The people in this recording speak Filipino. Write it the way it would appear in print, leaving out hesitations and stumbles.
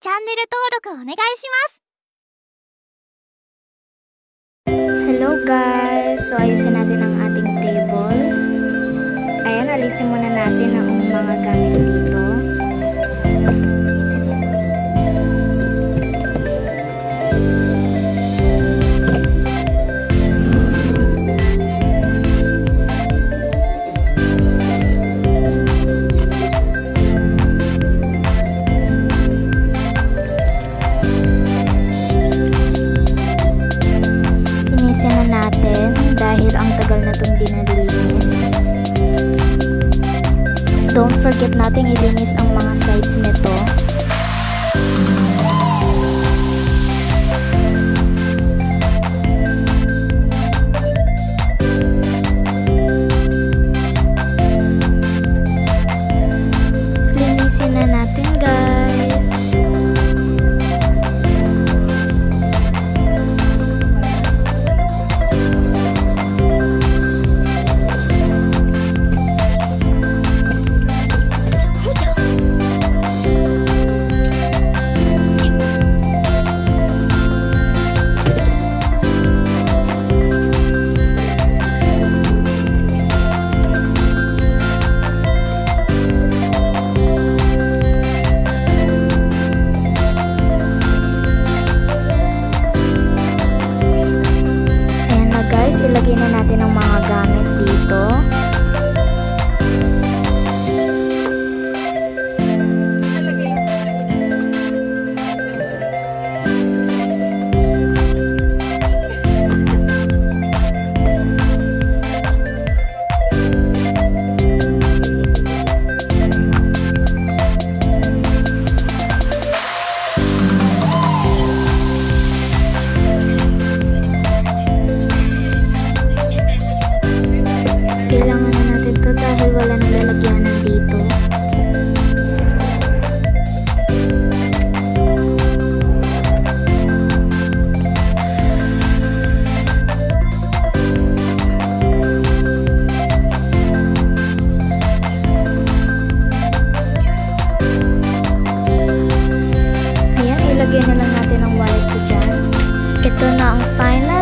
チャンネル登録お願いします。 Hello guys! So ayusin natin ang ating table. Ayan, alisin muna natin ang mga gamit dito. Linisin na natin dahil ang tagal na itong di nalilinis. Don't forget nating ilinis ang mga sides nito. Linisin na natin guys. Ilagay na natin ang mga gamit dito. Kailangan na natin ito dahil wala nang lalagyanan dito. Ayan, ilagay na lang natin ang wallet ko dyan. Ito na ang final